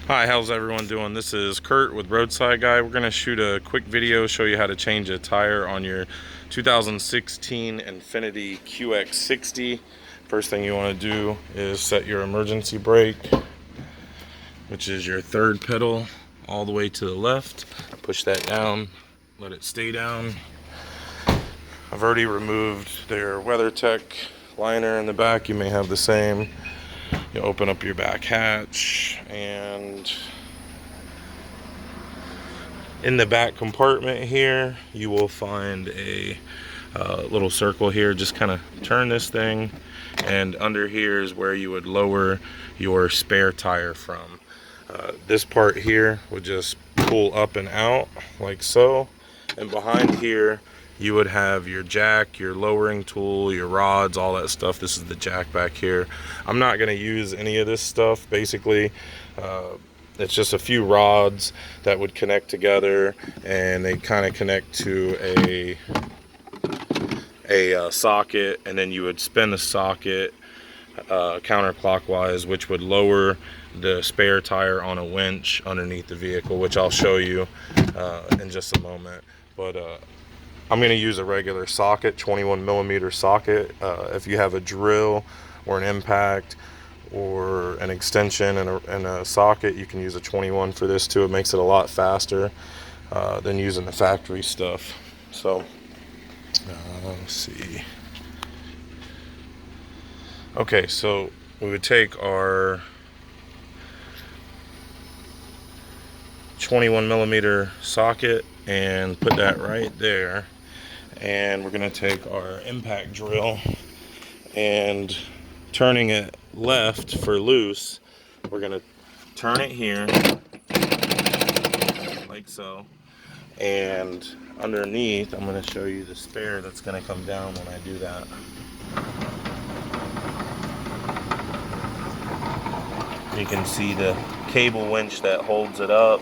Hi, how's everyone doing? This is Kurt with Roadside Guy. We're going to shoot a quick video, show you how to change a tire on your 2016 Infiniti QX60. First thing you want to do is set your emergency brake, which is your third pedal all the way to the left. Push that down, let it stay down. I've already removed their WeatherTech liner in the back. You may have the same. You open up your back hatch, and in the back compartment here you will find a little circle here. Just kind of turn this thing, and under here is where you would lower your spare tire from. This part here would just pull up and out like so, and behind here you would have your jack, your lowering tool, your rods, all that stuff. This is the jack back here. I'm not going to use any of this stuff. Basically, it's just a few rods that would connect together, and they kind of connect to a socket, and then you would spin the socket counterclockwise, which would lower the spare tire on a winch underneath the vehicle, which I'll show you in just a moment. But I'm going to use a regular socket, 21mm socket. If you have a drill or an impact or an extension and a socket, you can use a 21 for this too. It makes it a lot faster than using the factory stuff. So let's see. Okay, so we would take our 21mm socket and put that right there, and we're going to take our impact drill, and turning it left for loose, we're going to turn it here like so, and underneath I'm going to show you the spare that's going to come down when I do that. You can see the cable winch that holds it up,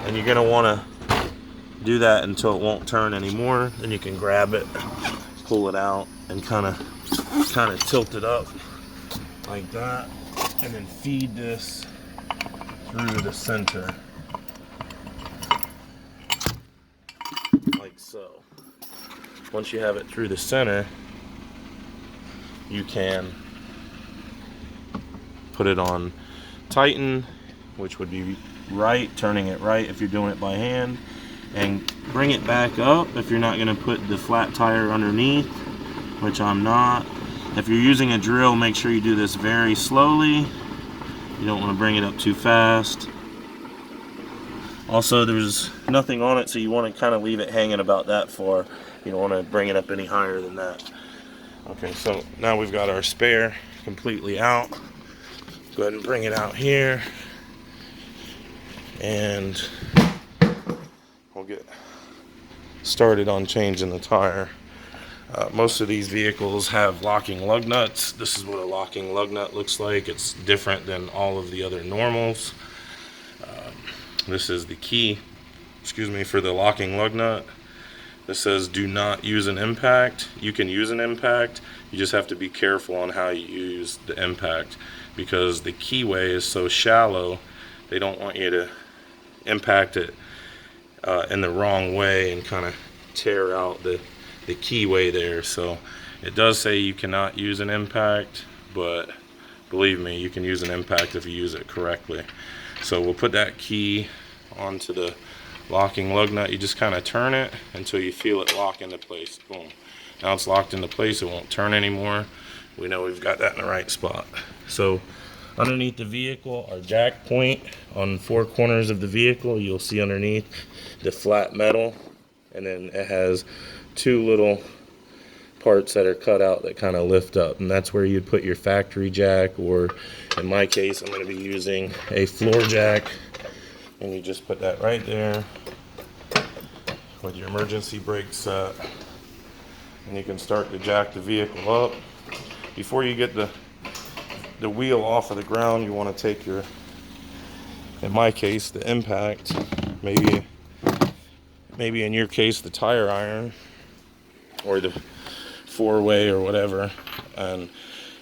and you're going to want to do that until it won't turn anymore. Then you can grab it, pull it out, and kind of tilt it up like that, and then feed this through the center like so. Once you have it through the center, you can put it on tighten, which would be right, turning it right if you're doing it by hand, and bring it back up if you're not going to put the flat tire underneath, which I'm not. If you're using a drill, make sure you do this very slowly. You don't want to bring it up too fast. Also, there's nothing on it, so you want to kind of leave it hanging about that far. You don't want to bring it up any higher than that. Okay, so now we've got our spare completely out. Go ahead and bring it out here, and we'll get started on changing the tire. Most of these vehicles have locking lug nuts. This is what a locking lug nut looks like. It's different than all of the other normals. This is the key, for the locking lug nut. This says do not use an impact. You can use an impact, you just have to be careful on how you use the impact, because the keyway is so shallow, they don't want you to impact it in the wrong way and kind of tear out the keyway there. So it does say you cannot use an impact, but believe me, you can use an impact if you use it correctly. So we'll put that key onto the locking lug nut. You just kind of turn it until you feel it lock into place. Boom. Now it's locked into place. It won't turn anymore. We know we've got that in the right spot. So underneath the vehicle, our jack point on 4 corners of the vehicle, you'll see underneath the flat metal, and then it has 2 little parts that are cut out that kind of lift up, and that's where you'd put your factory jack, or in my case I'm going to be using a floor jack, and you just put that right there with your emergency brake set, and you can start to jack the vehicle up. Before you get the wheel off of the ground, you want to take your, in my case, the impact, maybe in your case the tire iron or the 4-way or whatever, and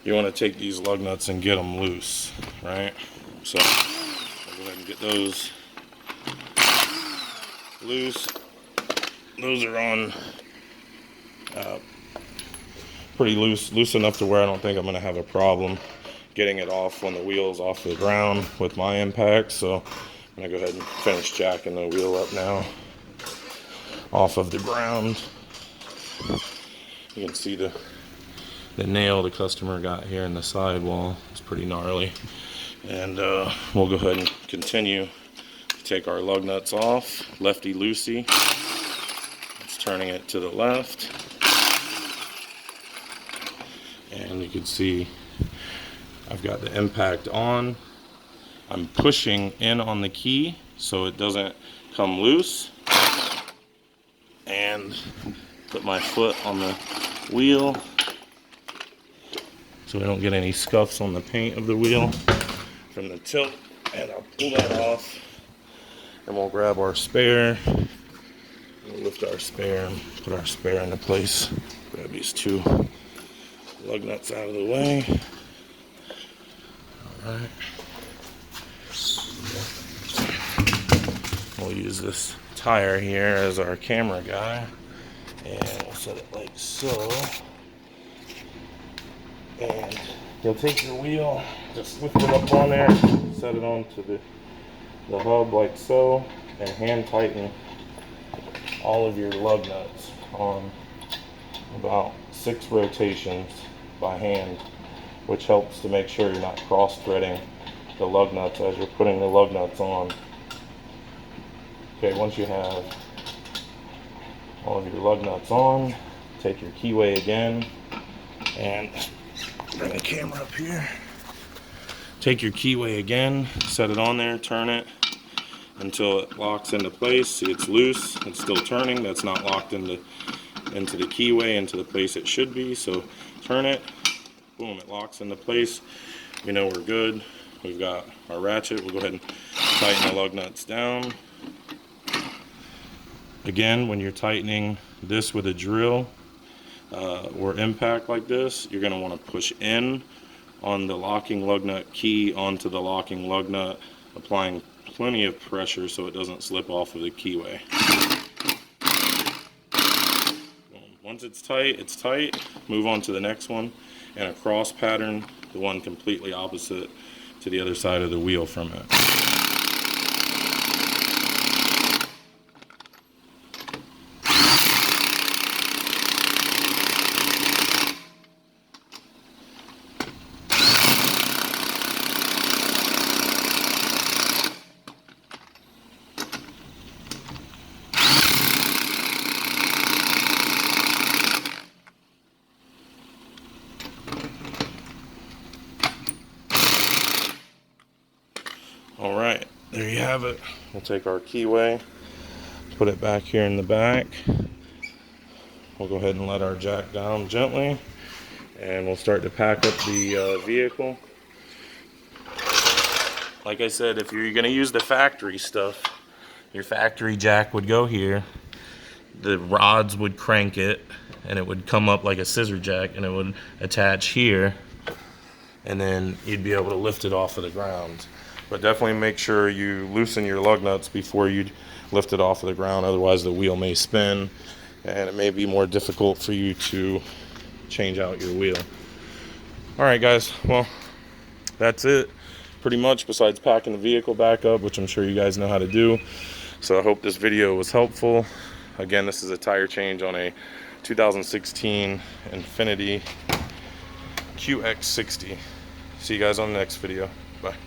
you want to take these lug nuts and get them loose, right? So I'll go ahead and get those loose. Those are on pretty loose enough to where I don't think I'm going to have a problem getting it off when the wheel's off the ground with my impact. So I'm going to go ahead and finish jacking the wheel up now off of the ground. You can see the nail the customer got here in the sidewall. It's pretty gnarly. And we'll go ahead and continue to take our lug nuts off, lefty loosey. It's turning it to the left. And you can see I've got the impact on. I'm pushing in on the key so it doesn't come loose. And put my foot on the wheel so we don't get any scuffs on the paint of the wheel from the tilt. And I'll pull that off. And we'll grab our spare. We'll lift our spare and put our spare into place. Grab these two lug nuts out of the way. Alright. We'll use this tire here as our camera guy. And we'll set it like so. And you'll take your wheel, just lift it up on there, set it onto the hub like so, and hand tighten all of your lug nuts on about 6 rotations by hand, which helps to make sure you're not cross-threading the lug nuts as you're putting the lug nuts on. Okay, once you have all of your lug nuts on, take your keyway again and bring the camera up here. Take your keyway again, set it on there, turn it until it locks into place. See, it's loose, it's still turning, that's not locked into the keyway, into the place it should be. So turn it, boom, it locks into place. We know we're good. We've got our ratchet. We'll go ahead and tighten the lug nuts down. Again, when you're tightening this with a drill or impact like this, you're going to want to push in on the locking lug nut key onto the locking lug nut, applying plenty of pressure so it doesn't slip off of the keyway. Once it's tight, move on to the next one, and a cross pattern, the one completely opposite to the other side of the wheel from it. Alright, there you have it. We'll take our keyway, put it back here in the back. We'll go ahead and let our jack down gently, and we'll start to pack up the vehicle. Like I said, if you're going to use the factory stuff, your factory jack would go here, the rods would crank it, and it would come up like a scissor jack, and it would attach here, and then you'd be able to lift it off of the ground. But definitely make sure you loosen your lug nuts before you lift it off of the ground, otherwise the wheel may spin and it may be more difficult for you to change out your wheel. Alright guys, well, that's it pretty much, besides packing the vehicle back up, which I'm sure you guys know how to do. So I hope this video was helpful. Again, this is a tire change on a 2016 Infiniti QX60. See you guys on the next video. Bye.